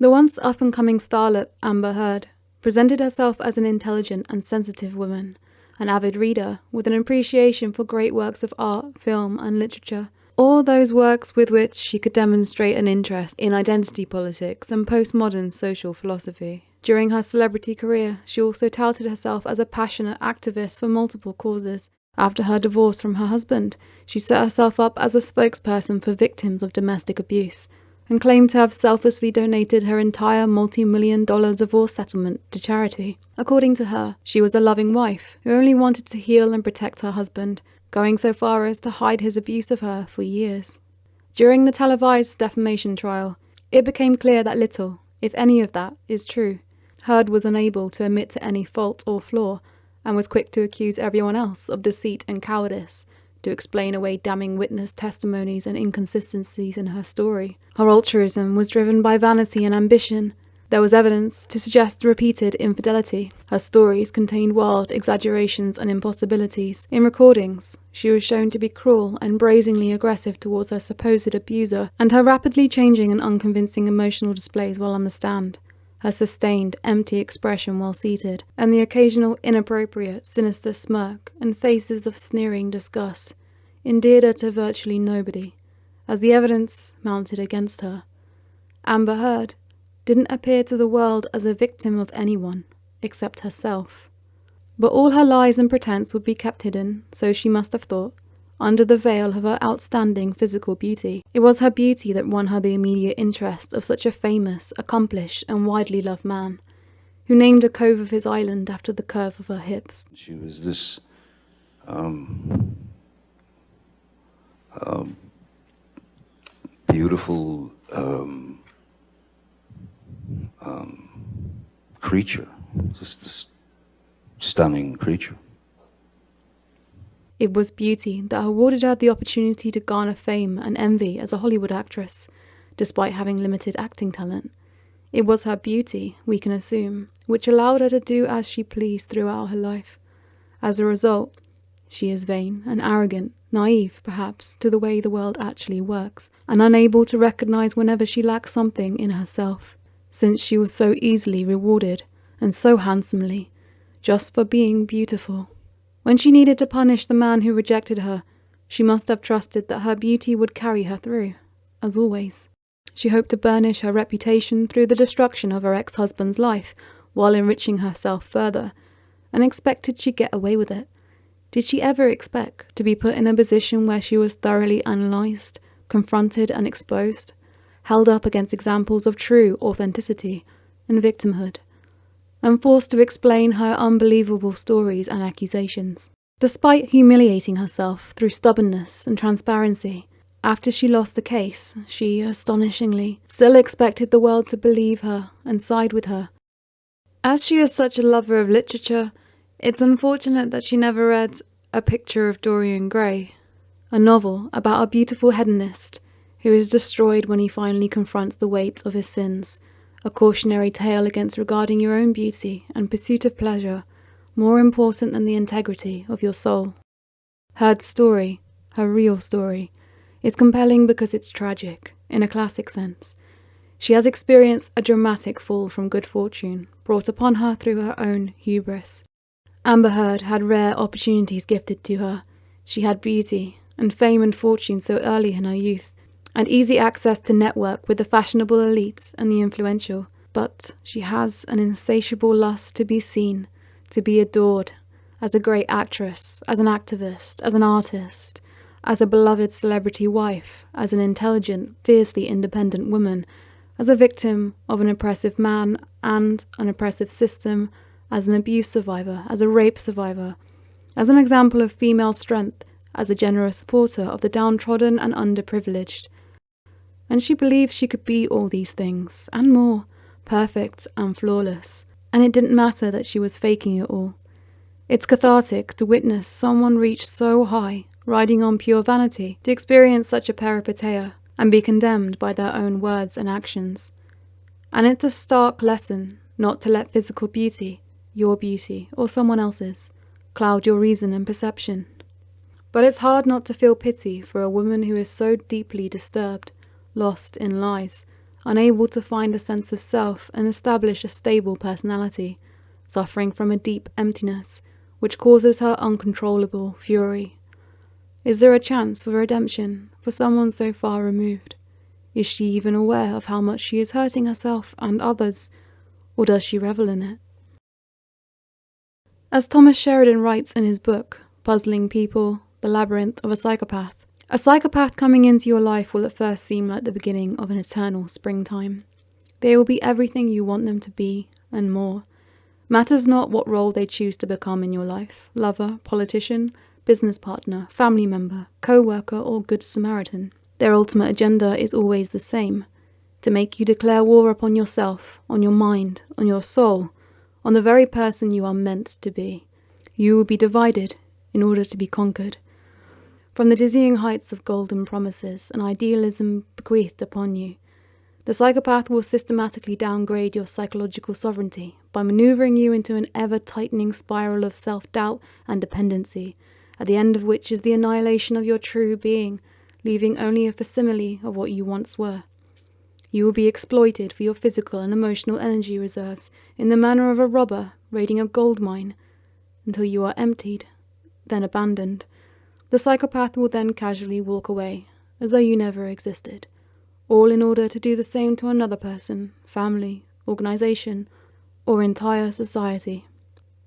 The once up-and-coming starlet Amber Heard presented herself as an intelligent and sensitive woman, an avid reader with an appreciation for great works of art, film, and literature, all those works with which she could demonstrate an interest in identity politics and postmodern social philosophy. During her celebrity career, she also touted herself as a passionate activist for multiple causes. After her divorce from her husband, she set herself up as a spokesperson for victims of domestic abuse, and claimed to have selflessly donated her entire multi-million-dollar divorce settlement to charity. According to her, she was a loving wife who only wanted to heal and protect her husband, going so far as to hide his abuse of her for years. During the televised defamation trial, it became clear that little, if any of that, is true. Heard was unable to admit to any fault or flaw, and was quick to accuse everyone else of deceit and cowardice, to explain away damning witness testimonies and inconsistencies in her story. Her altruism was driven by vanity and ambition. There was evidence to suggest repeated infidelity. Her stories contained wild exaggerations and impossibilities. In recordings, she was shown to be cruel and brazenly aggressive towards her supposed abuser, and her rapidly changing and unconvincing emotional displays while on the stand, her sustained, empty expression while seated, and the occasional inappropriate, sinister smirk and faces of sneering disgust endeared her to virtually nobody, as the evidence mounted against her. Amber Heard didn't appear to the world as a victim of anyone, except herself. But all her lies and pretense would be kept hidden, so she must have thought, under the veil of her outstanding physical beauty. It was her beauty that won her the immediate interest of such a famous, accomplished, and widely loved man, who named a cove of his island after the curve of her hips. She was this beautiful creature, just this stunning creature. It was beauty that awarded her the opportunity to garner fame and envy as a Hollywood actress, despite having limited acting talent. It was her beauty, we can assume, which allowed her to do as she pleased throughout her life. As a result, she is vain and arrogant, naive, perhaps, to the way the world actually works, and unable to recognize whenever she lacks something in herself, since she was so easily rewarded, and so handsomely, just for being beautiful. When she needed to punish the man who rejected her, she must have trusted that her beauty would carry her through, as always. She hoped to burnish her reputation through the destruction of her ex-husband's life, while enriching herself further, and expected she'd get away with it. Did she ever expect to be put in a position where she was thoroughly analysed, confronted and exposed, held up against examples of true authenticity and victimhood, and forced to explain her unbelievable stories and accusations? Despite humiliating herself through stubbornness and transparency, after she lost the case, she, astonishingly, still expected the world to believe her and side with her. As she is such a lover of literature, it's unfortunate that she never read A Picture of Dorian Gray, a novel about a beautiful hedonist who is destroyed when he finally confronts the weight of his sins, a cautionary tale against regarding your own beauty and pursuit of pleasure more important than the integrity of your soul. Heard's story, her real story, is compelling because it's tragic, in a classic sense. She has experienced a dramatic fall from good fortune, brought upon her through her own hubris. Amber Heard had rare opportunities gifted to her. She had beauty, and fame and fortune so early in her youth, and easy access to network with the fashionable elites and the influential. But she has an insatiable lust to be seen, to be adored, as a great actress, as an activist, as an artist, as a beloved celebrity wife, as an intelligent, fiercely independent woman, as a victim of an oppressive man and an oppressive system, as an abuse survivor, as a rape survivor, as an example of female strength, as a generous supporter of the downtrodden and underprivileged. And she believed she could be all these things, and more, perfect and flawless, and it didn't matter that she was faking it all. It's cathartic to witness someone reach so high, riding on pure vanity, to experience such a peripeteia, and be condemned by their own words and actions. And it's a stark lesson not to let physical beauty, your beauty, or someone else's, cloud your reason and perception. But it's hard not to feel pity for a woman who is so deeply disturbed, lost in lies, unable to find a sense of self and establish a stable personality, suffering from a deep emptiness, which causes her uncontrollable fury. Is there a chance for redemption for someone so far removed? Is she even aware of how much she is hurting herself and others, or does she revel in it? As Thomas Sheridan writes in his book, Puzzling People, The Labyrinth of a psychopath coming into your life will at first seem like the beginning of an eternal springtime. They will be everything you want them to be, and more. Matters not what role they choose to become in your life: lover, politician, business partner, family member, co-worker, or good Samaritan. Their ultimate agenda is always the same: to make you declare war upon yourself, on your mind, on your soul, on the very person you are meant to be. You will be divided in order to be conquered. From the dizzying heights of golden promises and idealism bequeathed upon you, the psychopath will systematically downgrade your psychological sovereignty by maneuvering you into an ever-tightening spiral of self-doubt and dependency, at the end of which is the annihilation of your true being, leaving only a facsimile of what you once were. You will be exploited for your physical and emotional energy reserves in the manner of a robber raiding a gold mine, until you are emptied, then abandoned. The psychopath will then casually walk away, as though you never existed, all in order to do the same to another person, family, organization, or entire society.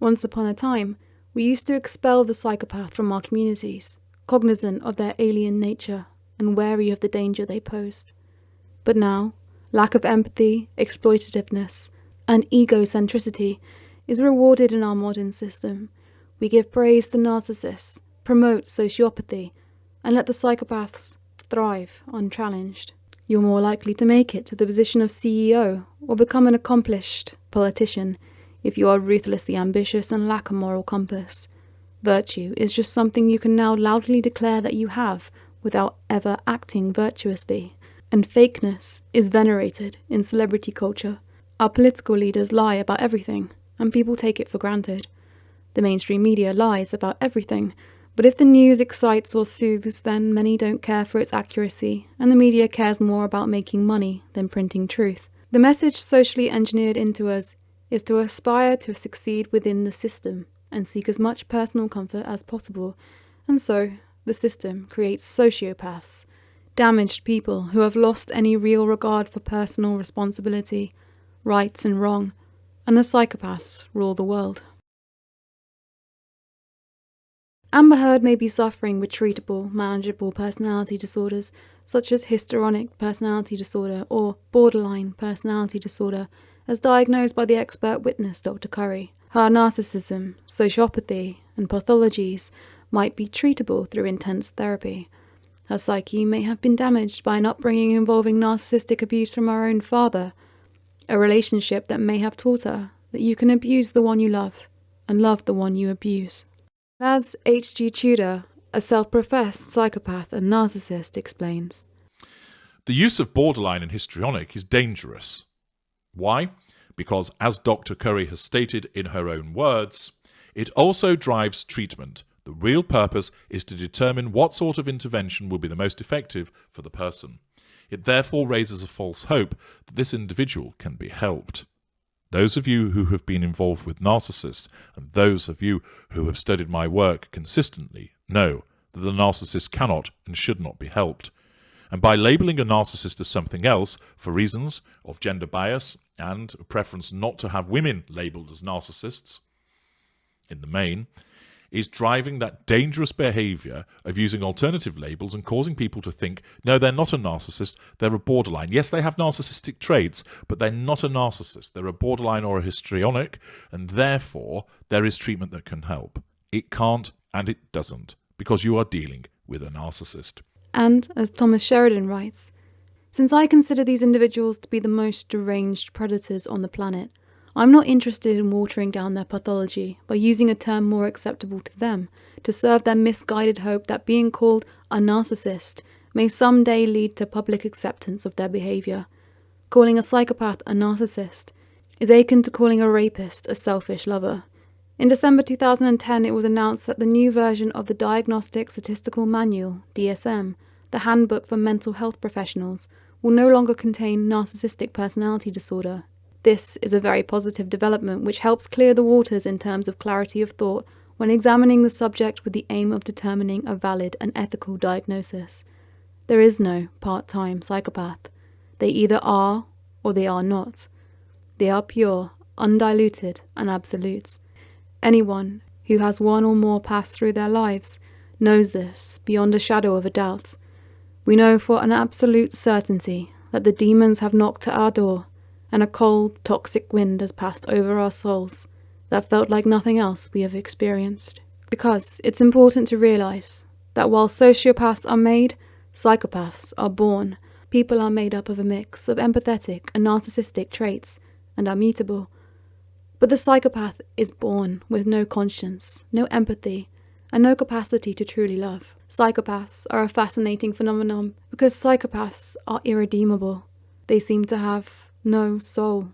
Once upon a time, we used to expel the psychopath from our communities, cognizant of their alien nature and wary of the danger they posed. But now, lack of empathy, exploitativeness, and egocentricity is rewarded in our modern system. We give praise to narcissists, promote sociopathy, and let the psychopaths thrive unchallenged. You're more likely to make it to the position of CEO or become an accomplished politician if you are ruthlessly ambitious and lack a moral compass. Virtue is just something you can now loudly declare that you have without ever acting virtuously. And fakeness is venerated in celebrity culture. Our political leaders lie about everything, and people take it for granted. The mainstream media lies about everything, but if the news excites or soothes, then many don't care for its accuracy, and the media cares more about making money than printing truth. The message socially engineered into us is to aspire to succeed within the system and seek as much personal comfort as possible, and so the system creates sociopaths, damaged people who have lost any real regard for personal responsibility, right and wrong, and the psychopaths rule the world. Amber Heard may be suffering with treatable, manageable personality disorders such as histrionic personality disorder or borderline personality disorder, as diagnosed by the expert witness Dr. Curry. Her narcissism, sociopathy, and pathologies might be treatable through intense therapy. Her psyche may have been damaged by an upbringing involving narcissistic abuse from her own father, a relationship that may have taught her that you can abuse the one you love and love the one you abuse. As H.G. Tudor, a self-professed psychopath and narcissist, explains, the use of borderline and histrionic is dangerous. Why? Because, as Dr. Curry has stated in her own words, it also drives treatment. The real purpose is to determine what sort of intervention will be the most effective for the person. It therefore raises a false hope that this individual can be helped. Those of you who have been involved with narcissists and those of you who have studied my work consistently know that the narcissist cannot and should not be helped. And by labelling a narcissist as something else for reasons of gender bias and a preference not to have women labelled as narcissists, in the main, is driving that dangerous behaviour of using alternative labels and causing people to think, no, they're not a narcissist, they're a borderline. Yes, they have narcissistic traits, but they're not a narcissist. They're a borderline or a histrionic, and therefore there is treatment that can help. It can't and it doesn't, because you are dealing with a narcissist. And, as Thomas Sheridan writes, since I consider these individuals to be the most deranged predators on the planet, I'm not interested in watering down their pathology by using a term more acceptable to them to serve their misguided hope that being called a narcissist may someday lead to public acceptance of their behaviour. Calling a psychopath a narcissist is akin to calling a rapist a selfish lover. In December 2010, it was announced that the new version of the Diagnostic Statistical Manual, DSM, the Handbook for Mental Health Professionals, will no longer contain narcissistic personality disorder. This is a very positive development which helps clear the waters in terms of clarity of thought when examining the subject with the aim of determining a valid and ethical diagnosis. There is no part-time psychopath. They either are or they are not. They are pure, undiluted, and absolute. Anyone who has one or more pass through their lives knows this beyond a shadow of a doubt. We know for an absolute certainty that the demons have knocked at our door, and a cold, toxic wind has passed over our souls that felt like nothing else we have experienced. Because it's important to realize that while sociopaths are made, psychopaths are born. People are made up of a mix of empathetic and narcissistic traits and are mutable. But the psychopath is born with no conscience, no empathy, and no capacity to truly love. Psychopaths are a fascinating phenomenon because psychopaths are irredeemable. They seem to have no soul.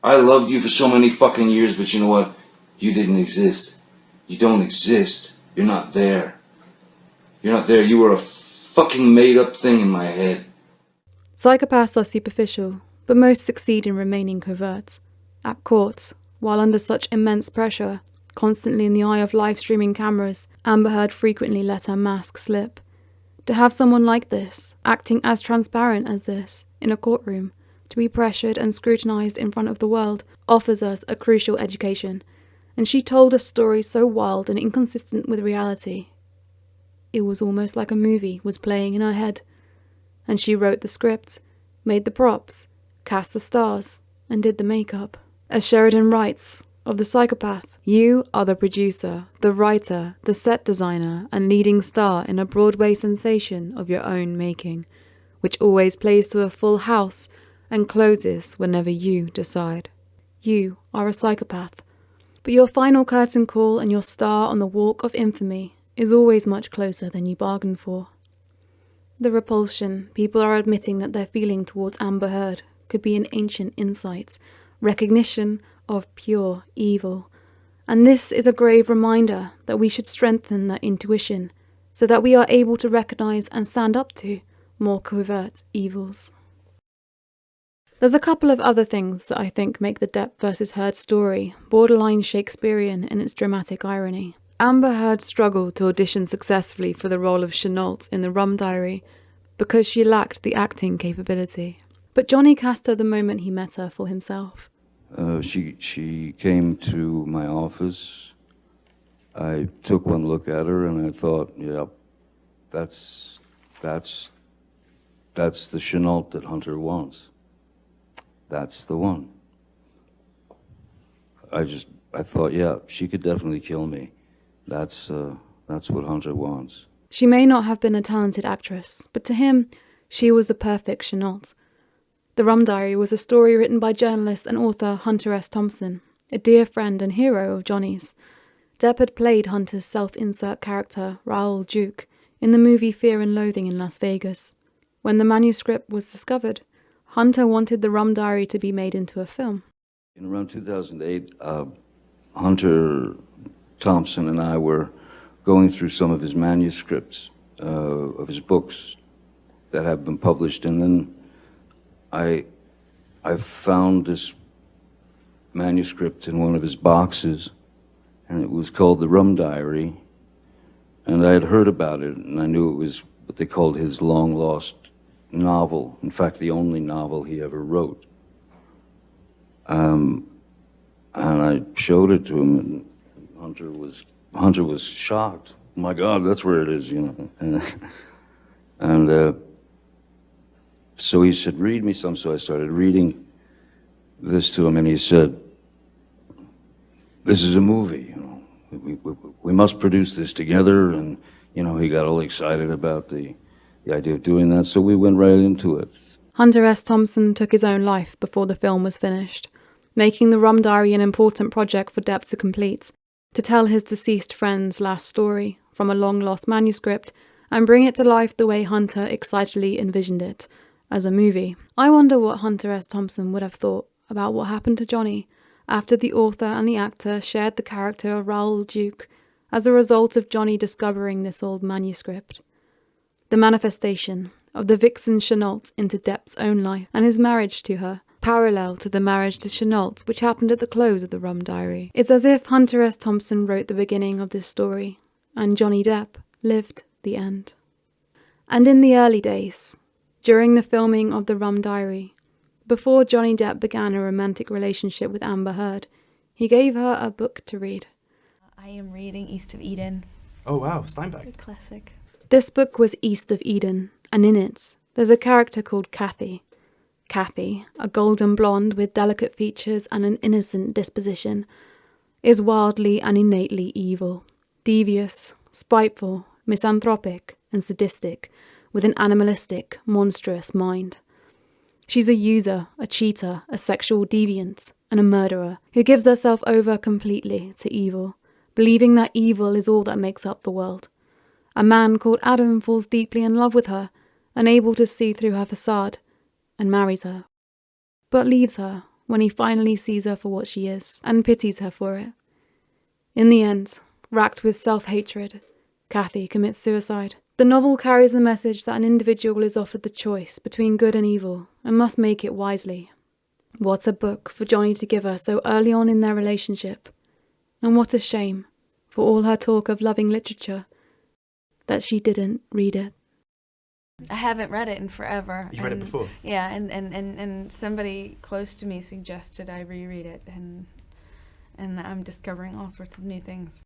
I loved you for so many fucking years, but you know what? You didn't exist. You don't exist. You're not there. You're not there. You were a fucking made-up thing in my head. Psychopaths are superficial, but most succeed in remaining covert. At court, while under such immense pressure, constantly in the eye of live-streaming cameras, Amber Heard frequently let her mask slip. To have someone like this, acting as transparent as this, in a courtroom, to be pressured and scrutinized in front of the world, offers us a crucial education. And she told a story so wild and inconsistent with reality. It was almost like a movie was playing in her head. And she wrote the script, made the props, cast the stars, and did the makeup. As Sheridan writes of the psychopath, "You are the producer, the writer, the set designer, and leading star in a Broadway sensation of your own making, which always plays to a full house and closes whenever you decide. You are a psychopath. But your final curtain call and your star on the walk of infamy is always much closer than you bargained for." The repulsion people are admitting that they're feeling towards Amber Heard could be an ancient insight, recognition of pure evil. And this is a grave reminder that we should strengthen that intuition so that we are able to recognize and stand up to more covert evils. There's a couple of other things that I think make the Depp versus Heard story borderline Shakespearean in its dramatic irony. Amber Heard struggled to audition successfully for the role of Chenault in The Rum Diary because she lacked the acting capability. But Johnny cast her the moment he met her for himself. She came to my office. I took one look at her and I thought, yep, that's the Chenault that Hunter wants. That's the one. I thought, yeah, she could definitely kill me. That's what Hunter wants. She may not have been a talented actress, but to him, she was the perfect Chenault. The Rum Diary was a story written by journalist and author Hunter S. Thompson, a dear friend and hero of Johnny's. Depp had played Hunter's self-insert character, Raoul Duke, in the movie Fear and Loathing in Las Vegas. When the manuscript was discovered, Hunter wanted the Rum Diary to be made into a film. In around 2008, Hunter Thompson and I were going through some of his manuscripts of his books that have been published, and then I found this manuscript in one of his boxes, and it was called The Rum Diary, and I had heard about it, and I knew it was what they called his long-lost novel, in fact, the only novel he ever wrote. And I showed it to him, and Hunter was shocked. Oh my God, that's where it is, you know. And so he said, read me some. So I started reading this to him, and he said, this is a movie, you know. We must produce this together. And, you know, he got all excited about the idea of doing that, so we went right into it. Hunter S. Thompson took his own life before the film was finished, making the Rum Diary an important project for Depp to complete, to tell his deceased friend's last story from a long-lost manuscript and bring it to life the way Hunter excitedly envisioned it, as a movie. I wonder what Hunter S. Thompson would have thought about what happened to Johnny after the author and the actor shared the character of Raoul Duke as a result of Johnny discovering this old manuscript. The manifestation, of the vixen Chenault into Depp's own life and his marriage to her, parallel to the marriage to Chenault which happened at the close of the Rum Diary. It's as if Hunter S. Thompson wrote the beginning of this story, and Johnny Depp lived the end. And in the early days, during the filming of the Rum Diary, before Johnny Depp began a romantic relationship with Amber Heard, he gave her a book to read. I am reading East of Eden. Oh wow, Steinbeck. Good classic. This book was East of Eden, and in it, there's a character called Kathy. Kathy, a golden blonde with delicate features and an innocent disposition, is wildly and innately evil, devious, spiteful, misanthropic, and sadistic, with an animalistic, monstrous mind. She's a user, a cheater, a sexual deviant, and a murderer who gives herself over completely to evil, believing that evil is all that makes up the world. A man called Adam falls deeply in love with her, unable to see through her facade, and marries her, but leaves her when he finally sees her for what she is, and pities her for it. In the end, racked with self-hatred, Kathy commits suicide. The novel carries the message that an individual is offered the choice between good and evil, and must make it wisely. What a book for Johnny to give her so early on in their relationship, and what a shame, for all her talk of loving literature, that she didn't read it. I haven't read it in forever. You've read it before? Yeah, and somebody close to me suggested I reread it, and I'm discovering all sorts of new things.